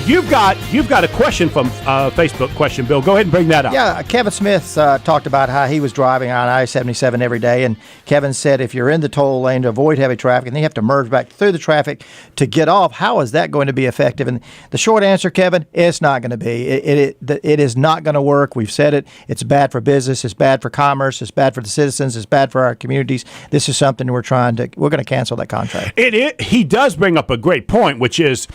you've got a question from Facebook question, Bill. Go ahead and bring that up. Yeah, Kevin Smith talked about how he was driving on I-77 every day, and Kevin said if you're in the toll lane to avoid heavy traffic and then you have to merge back through the traffic to get off, how is that going to be effective? And the short answer, Kevin, it's not going to be. It is not going to work. We've said it. It's bad for business. It's bad for commerce. It's bad for the citizens. It's bad for our communities. This is something we're going to cancel that contract. He does bring up a great point, which is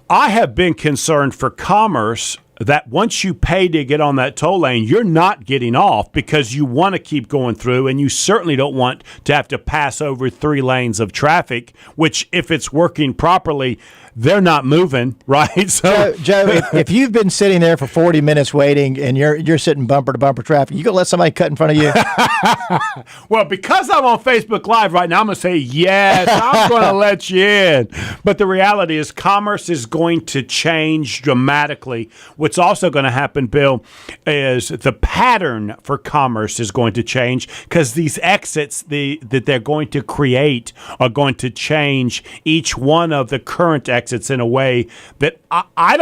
I have been concerned for commerce that once you pay to get on that toll lane, you're not getting off because you want to keep going through, and you certainly don't want to have to pass over 3 lanes of traffic, which, if it's working properly, they're not moving, right? So, Joe, if you've been sitting there for 40 minutes waiting and you're sitting bumper to bumper traffic, you gonna let somebody cut in front of you? Well, because I'm on Facebook Live right now, I'm gonna say yes. I'm gonna let you in. But the reality is, commerce is going to change dramatically. What's also going to happen, Bill, is the pattern for commerce is going to change because these exits that they're going to create are going to change each one of the current exits in a way that I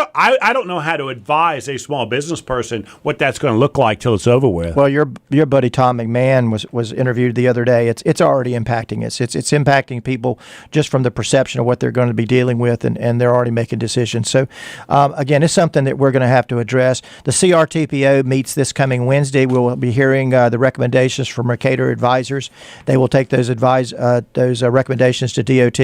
don't know how to advise a small business person what that's going to look like till it's over with. Well, your buddy Tom McMahon was interviewed the other day. It's already impacting us. It's impacting people just from the perception of what they're going to be dealing with, and they're already making decisions. So, again, it's something that we're going to have to address. The CRTPO meets this coming Wednesday. We'll be hearing the recommendations from Mercator advisors. They will take those recommendations to DOT,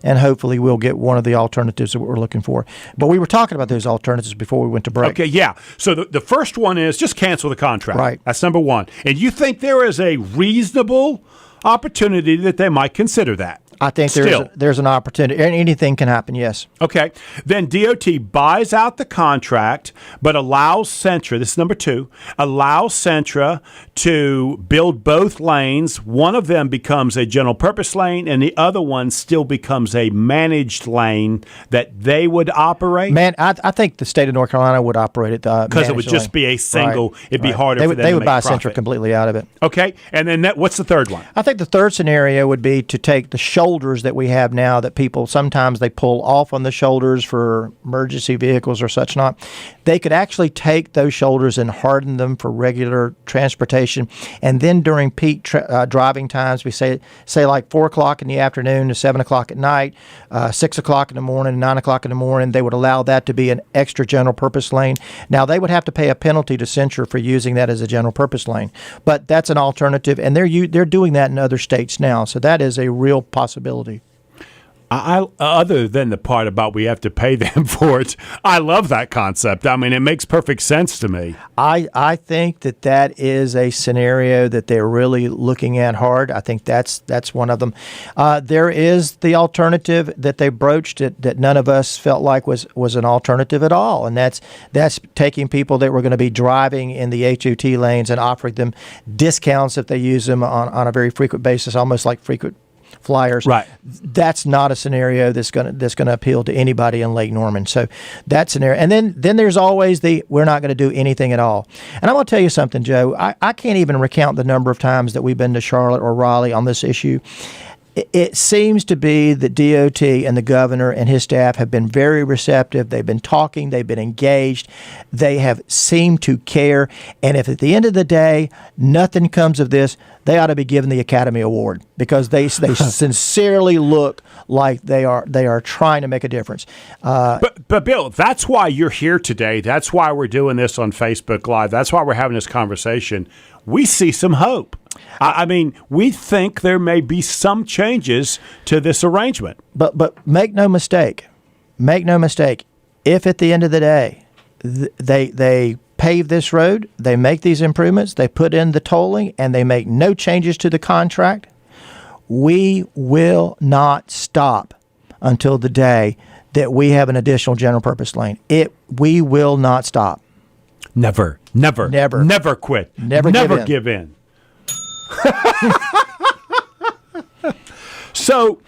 and hopefully we'll get one of the alternatives that we're looking for. But we were talking about those alternatives before we went to break. Okay, yeah. So the first one is just cancel the contract. Right. That's number one. And you think there is a reasonable opportunity that they might consider that? I think there's an opportunity. Anything can happen, yes. Okay. Then DOT buys out the contract, but allows Sentra, this is number 2, allows Sentra to build both lanes. One of them becomes a general purpose lane, and the other one still becomes a managed lane that they would operate. Man, I think the state of North Carolina would operate it. Because it would just be a single, right. It'd be harder for them to make They would buy profit. Sentra completely out of it. Okay. And then what's the third one? I think the third scenario would be to take the shoulders that we have now that people sometimes they pull off on the shoulders for emergency vehicles or such not. They could actually take those shoulders and harden them for regular transportation. And then during peak driving times, we say like 4 o'clock in the afternoon to 7 o'clock at night, 6 o'clock in the morning, 9 o'clock in the morning, they would allow that to be an extra general purpose lane. Now, they would have to pay a penalty to Sentra for using that as a general purpose lane. But that's an alternative, and they're doing that in other states now. So that is a real possibility. Other than the part about we have to pay them for it, I love that concept. I mean, it makes perfect sense to me. I think that is a scenario that they're really looking at hard. I think that's one of them. There is the alternative that they broached that none of us felt like was an alternative at all, and that's taking people that were going to be driving in the HOT lanes and offering them discounts if they use them on a very frequent basis, almost like frequent flyers. Right. That's not a scenario that's going to appeal to anybody in Lake Norman. So that scenario. And then there's always we're not going to do anything at all. And I'm going to tell you something, Joe. I can't even recount the number of times that we've been to Charlotte or Raleigh on this issue. It seems to be that DOT and the governor and his staff have been very receptive. They've been talking. They've been engaged. They have seemed to care. And if at the end of the day nothing comes of this, they ought to be given the Academy Award because they sincerely look like they are trying to make a difference. But Bill, that's why you're here today. That's why we're doing this on Facebook Live. That's why we're having this conversation. We see some hope. I mean, we think there may be some changes to this arrangement. But make no mistake. If at the end of the day they pave this road, they make these improvements, they put in the tolling, and they make no changes to the contract, we will not stop until the day that we have an additional general purpose lane. We will not stop. Never quit. Never give in. So,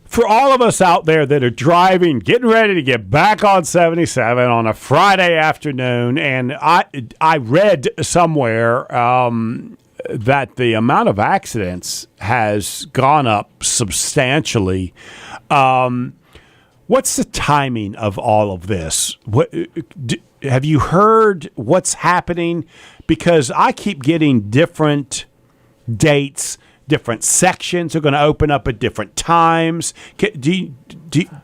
for all of us out there that are driving, getting ready to get back on 77 on a Friday afternoon, and I read somewhere that the amount of accidents has gone up substantially. What's the timing of all of this? Have you heard what's happening? Because I keep getting different dates. Different sections are going to open up at different times. Do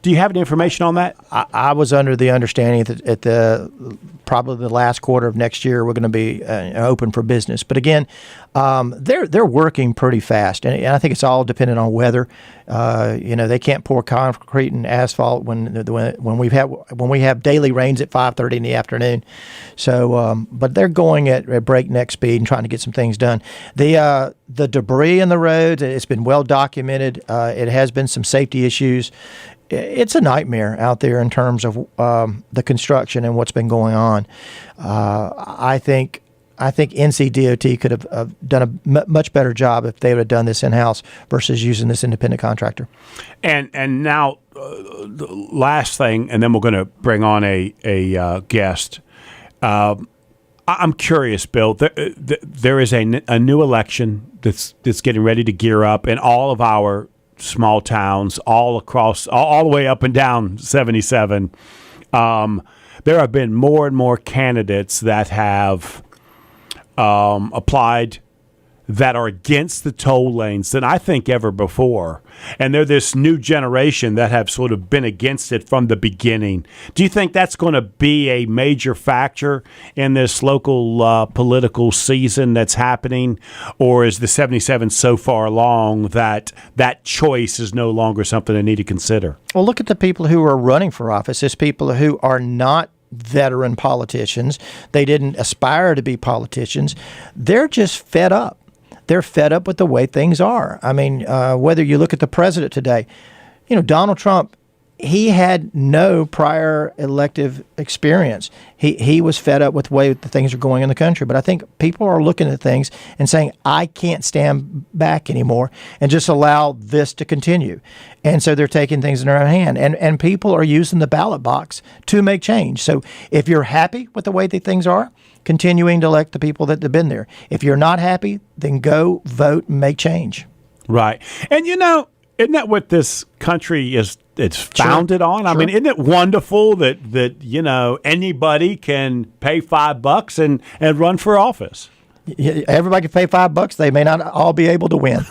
you have any information on that? I was under the understanding that at the probably the last quarter of next year we're going to be open for business. But again, they're working pretty fast, and I think it's all dependent on weather. They can't pour concrete and asphalt when we have daily rains at 5:30 in the afternoon. So, but they're going at breakneck speed and trying to get some things done. The debris in the roads, it's been well documented. It has been some safety issues. It's a nightmare out there in terms of the construction and what's been going on. I think NCDOT could have done a much better job if they would have done this in-house versus using this independent contractor. And now, the last thing, and then we're going to bring on a guest. I'm curious, Bill. There is a new election that's getting ready to gear up in all of our small towns, all across, all the way up and down 77. There have been more and more candidates that have applied that are against the toll lanes than I think ever before. And they're this new generation that have sort of been against it from the beginning. Do you think that's going to be a major factor in this local political season that's happening? Or is the 77 so far along that choice is no longer something they need to consider? Well, look at the people who are running for office. It's people who are not veteran politicians. They didn't aspire to be politicians. They're just fed up. They're fed up with the way things are. I mean, whether you look at the president today, Donald Trump, he had no prior elective experience. He was fed up with the way the things are going in the country. But I think people are looking at things and saying, I can't stand back anymore and just allow this to continue. And so they're taking things in their own hand. And people are using the ballot box to make change. So if you're happy with the way that things are, continuing to elect the people that have been there. If you're not happy, then go vote and make change. Right. And isn't that what this country it's founded on? Sure. I mean, isn't it wonderful that anybody can pay $5 and run for office? Everybody can pay $5. They may not all be able to win.